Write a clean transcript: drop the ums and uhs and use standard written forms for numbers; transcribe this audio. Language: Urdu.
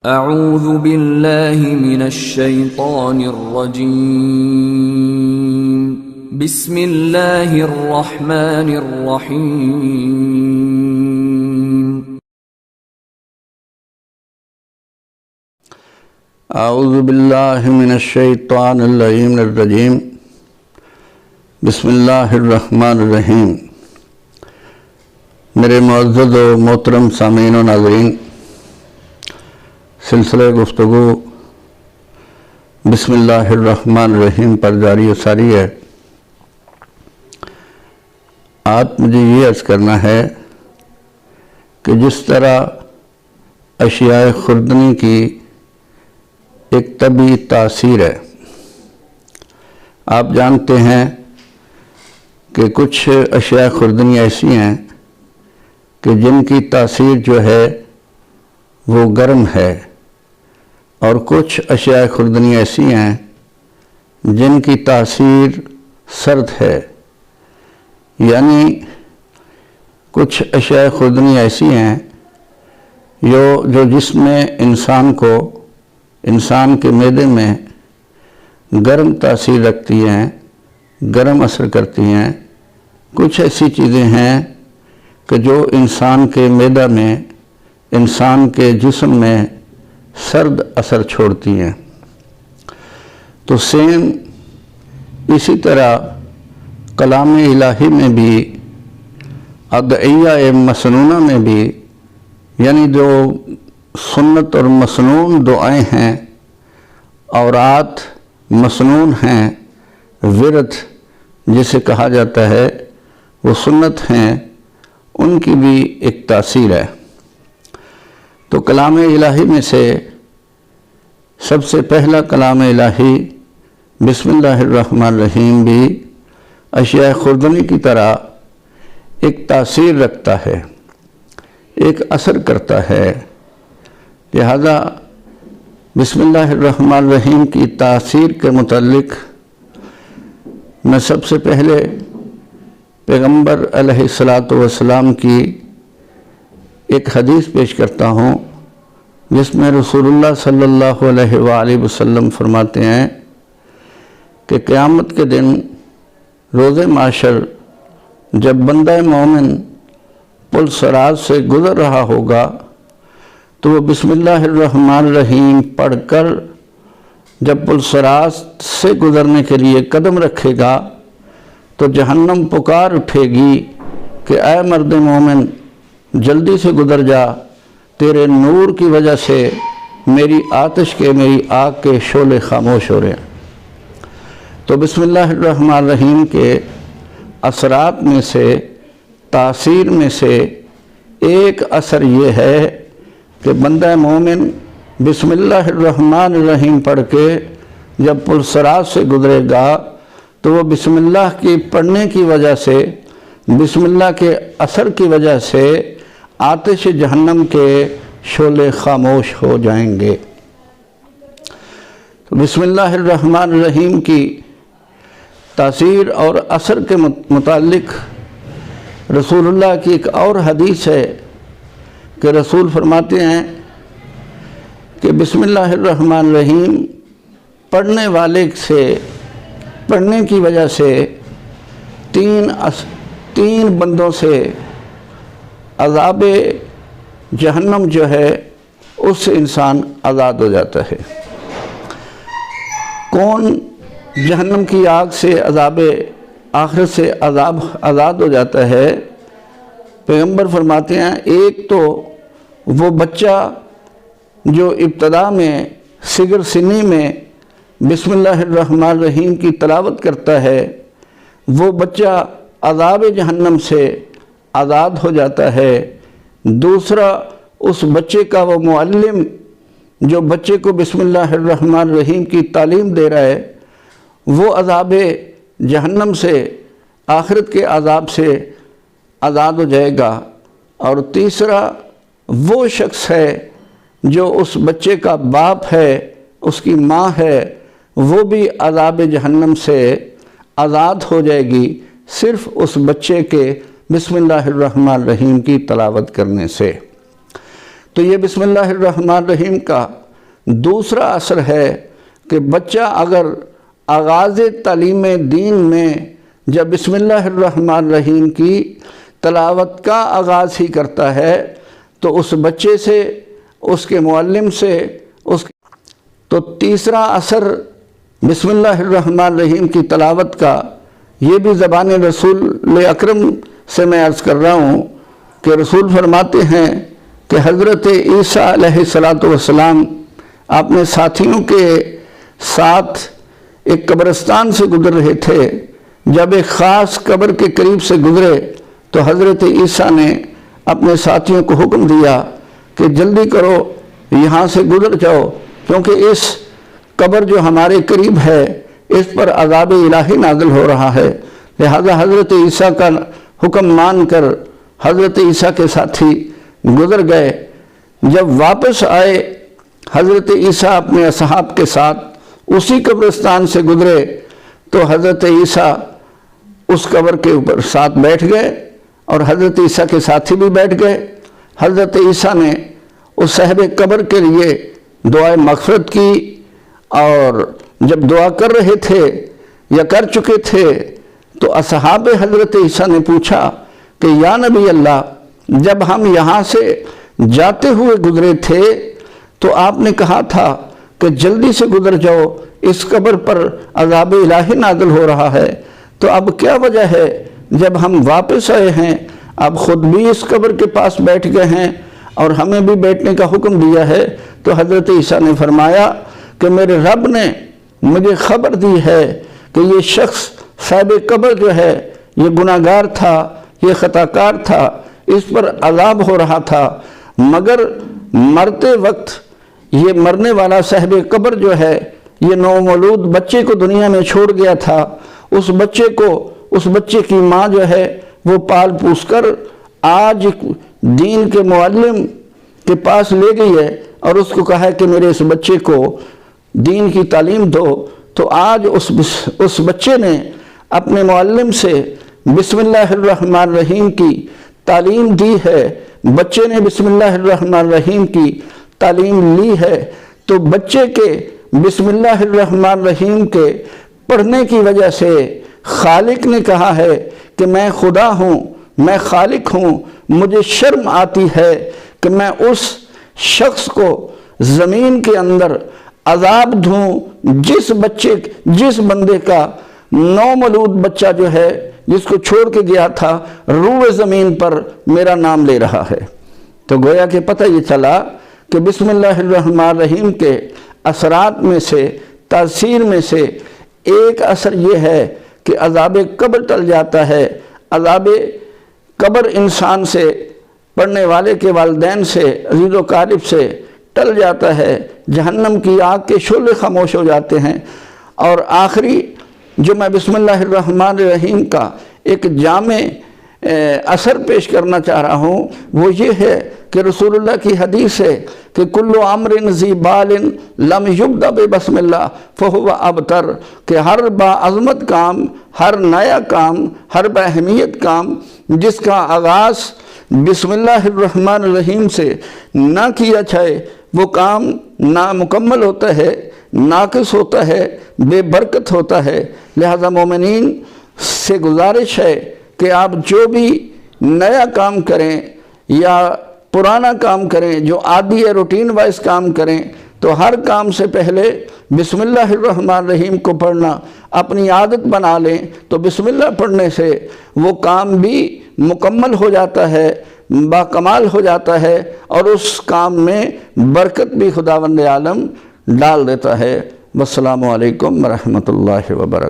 اعوذ باللہ من الشیطان الرجیم بسم اللہ الرحمن الرحیم اعوذ باللہ من الشیطان اللعین الرجیم بسم اللہ الرحمن الرحیم۔ میرے معزز و محترم سامعین و ناظرین، سلسلہ گفتگو بسم اللہ الرحمن الرحیم پر جاری و ساری ہے۔ آج مجھے یہ عرض کرنا ہے کہ جس طرح اشیاء خوردنی کی ایک طبعی تاثیر ہے، آپ جانتے ہیں کہ کچھ اشیاء خوردنی ایسی ہیں کہ جن کی تاثیر جو ہے وہ گرم ہے، اور کچھ اشیاء خوردنی ایسی ہیں جن کی تاثیر سرد ہے۔ یعنی کچھ اشیاء خوردنی ایسی ہیں جو جسم میں انسان کے معدے میں گرم تاثیر رکھتی ہیں، گرم اثر کرتی ہیں۔ کچھ ایسی چیزیں ہیں کہ جو انسان کے معدہ میں، انسان کے جسم میں سرد اثر چھوڑتی ہیں۔ تو سیم اسی طرح کلام الہی میں بھی، ادعیہ مسنونہ میں بھی، یعنی جو سنت اور مسنون دعائیں ہیں، اورات مسنون ہیں، ورد جسے کہا جاتا ہے، وہ سنت ہیں، ان کی بھی ایک تاثیر ہے۔ تو کلام الہی میں سے سب سے پہلا کلام الہی بسم اللہ الرحمن الرحیم بھی اشیاء خوردنی کی طرح ایک تاثیر رکھتا ہے، ایک اثر کرتا ہے۔ لہذا بسم اللہ الرحمن الرحیم کی تاثیر کے متعلق میں سب سے پہلے پیغمبر علیہ السلام کی ایک حدیث پیش کرتا ہوں، جس میں رسول اللہ صلی اللہ علیہ وآلہ وسلم فرماتے ہیں کہ قیامت کے دن روز محشر جب بندہ مومن پل صراط سے گزر رہا ہوگا تو وہ بسم اللہ الرحمن الرحیم پڑھ کر جب پل صراط سے گزرنے کے لیے قدم رکھے گا تو جہنم پکار اٹھے گی کہ اے مرد مومن، جلدی سے گزر جا، تیرے نور کی وجہ سے میری آتش کے، میری آگ کے شعلے خاموش ہو رہے ہیں۔ تو بسم اللہ الرحمن الرحیم کے اثرات میں سے، تاثیر میں سے ایک اثر یہ ہے کہ بندہ مومن بسم اللہ الرحمن الرحیم پڑھ کے جب پل صراط سے گزرے گا تو وہ بسم اللہ کی پڑھنے کی وجہ سے، بسم اللہ کے اثر کی وجہ سے آتش جہنم کے شعلے خاموش ہو جائیں گے۔ تو بسم اللہ الرحمن الرحیم کی تاثیر اور اثر کے متعلق رسول اللہ کی ایک اور حدیث ہے کہ رسول فرماتے ہیں کہ بسم اللہ الرحمن الرحیم پڑھنے والے سے، پڑھنے کی وجہ سے تین بندوں سے عذاب جہنم جو ہے اس سے انسان آزاد ہو جاتا ہے۔ کون جہنم کی آگ سے، عذاب آخرت سے آزاد ہو جاتا ہے؟ پیغمبر فرماتے ہیں ایک تو وہ بچہ جو ابتدا میں صغر سنی میں بسم اللہ الرحمن الرحیم کی تلاوت کرتا ہے، وہ بچہ عذاب جہنم سے آزاد ہو جاتا ہے۔ دوسرا، اس بچے کا وہ معلم جو بچے کو بسم اللہ الرحمن الرحیم کی تعلیم دے رہا ہے، وہ عذاب جہنم سے، آخرت کے عذاب سے آزاد ہو جائے گا۔ اور تیسرا، وہ شخص ہے جو اس بچے کا باپ ہے، اس کی ماں ہے، وہ بھی عذاب جہنم سے آزاد ہو جائے گی، صرف اس بچے کے بسم اللہ الرحمن الرحیم کی تلاوت کرنے سے۔ تو یہ بسم اللہ الرحمن الرحیم کا دوسرا اثر ہے کہ بچہ اگر آغاز تعلیم دین میں جب بسم اللہ الرحمن الرحیم کی تلاوت کا آغاز ہی کرتا ہے تو اس بچے سے، اس کے معلم سے، تو تیسرا اثر بسم اللہ الرحمن الرحیم کی تلاوت کا، یہ بھی زبان رسول اکرم سے میں عرض کر رہا ہوں کہ رسول فرماتے ہیں کہ حضرت عیسیٰ علیہ السلام اپنے ساتھیوں کے ساتھ ایک قبرستان سے گزر رہے تھے۔ جب ایک خاص قبر کے قریب سے گزرے تو حضرت عیسیٰ نے اپنے ساتھیوں کو حکم دیا کہ جلدی کرو، یہاں سے گزر جاؤ، کیونکہ اس قبر جو ہمارے قریب ہے اس پر عذاب الہی نازل ہو رہا ہے۔ لہذا حضرت عیسیٰ کا حکم مان کر حضرت عیسیٰ کے ساتھی گزر گئے۔ جب واپس آئے حضرت عیسیٰ اپنے اصحاب کے ساتھ اسی قبرستان سے گزرے تو حضرت عیسیٰ اس قبر کے اوپر ساتھ بیٹھ گئے اور حضرت عیسیٰ کے ساتھی بھی بیٹھ گئے۔ حضرت عیسیٰ نے اس صاحب قبر کے لیے دعائے مغفرت کی، اور جب دعا کر رہے تھے یا کر چکے تھے تو اصحاب حضرت عیسیٰ نے پوچھا کہ یا نبی اللہ، جب ہم یہاں سے جاتے ہوئے گزرے تھے تو آپ نے کہا تھا کہ جلدی سے گزر جاؤ، اس قبر پر عذاب الہی نازل ہو رہا ہے، تو اب کیا وجہ ہے جب ہم واپس آئے ہیں اب خود بھی اس قبر کے پاس بیٹھ گئے ہیں اور ہمیں بھی بیٹھنے کا حکم دیا ہے؟ تو حضرت عیسیٰ نے فرمایا کہ میرے رب نے مجھے خبر دی ہے کہ یہ شخص صاحب قبر جو ہے یہ گناہگار تھا، یہ خطاکار تھا، اس پر عذاب ہو رہا تھا، مگر مرتے وقت یہ مرنے والا صاحب قبر جو ہے یہ نومولود بچے کو دنیا میں چھوڑ گیا تھا۔ اس بچے کو، اس بچے کی ماں جو ہے وہ پال پوس کر آج دین کے معلم کے پاس لے گئی ہے اور اس کو کہا ہے کہ میرے اس بچے کو دین کی تعلیم دو۔ تو آج اس بچے نے اپنے معلم سے بسم اللہ الرحمن الرحیم کی تعلیم دی ہے، بچے نے بسم اللہ الرحمن الرحیم کی تعلیم لی ہے۔ تو بچے کے بسم اللہ الرحمن الرحیم کے پڑھنے کی وجہ سے خالق نے کہا ہے کہ میں خدا ہوں، میں خالق ہوں، مجھے شرم آتی ہے کہ میں اس شخص کو زمین کے اندر عذاب دوں جس بندے کا نومولود بچہ جو ہے جس کو چھوڑ کے گیا تھا روئے زمین پر میرا نام لے رہا ہے۔ تو گویا کہ پتہ یہ چلا کہ بسم اللہ الرحمن الرحیم کے اثرات میں سے، تاثیر میں سے ایک اثر یہ ہے کہ عذاب قبر ٹل جاتا ہے۔ عذاب قبر انسان سے، پڑھنے والے کے والدین سے، عزیز و قارب سے ٹل جاتا ہے، جہنم کی آگ کے شعلے خاموش ہو جاتے ہیں۔ اور آخری جو میں بسم اللہ الرحمن الرحیم کا ایک جامع اثر پیش کرنا چاہ رہا ہوں وہ یہ ہے کہ رسول اللہ کی حدیث ہے کہ کل امر ذی بال لم یبدأ بسم اللہ فہو ابتر، کہ ہر باعظمت کام، ہر نیا کام، ہر باہمیت کام جس کا آغاز بسم اللہ الرحمن الرحیم سے نہ کیا جائے وہ کام نامکمل ہوتا ہے، ناقص ہوتا ہے، بے برکت ہوتا ہے۔ لہذا مومنین سے گزارش ہے کہ آپ جو بھی نیا کام کریں یا پرانا کام کریں، جو عادی یا روٹین وائز کام کریں، تو ہر کام سے پہلے بسم اللہ الرحمن الرحیم کو پڑھنا اپنی عادت بنا لیں، تو بسم اللہ پڑھنے سے وہ کام بھی مکمل ہو جاتا ہے، باکمال ہو جاتا ہے، اور اس کام میں برکت بھی خداوند عالم ڈال دیتا ہے۔ والسلام علیکم ورحمۃ اللہ وبرکاتہ۔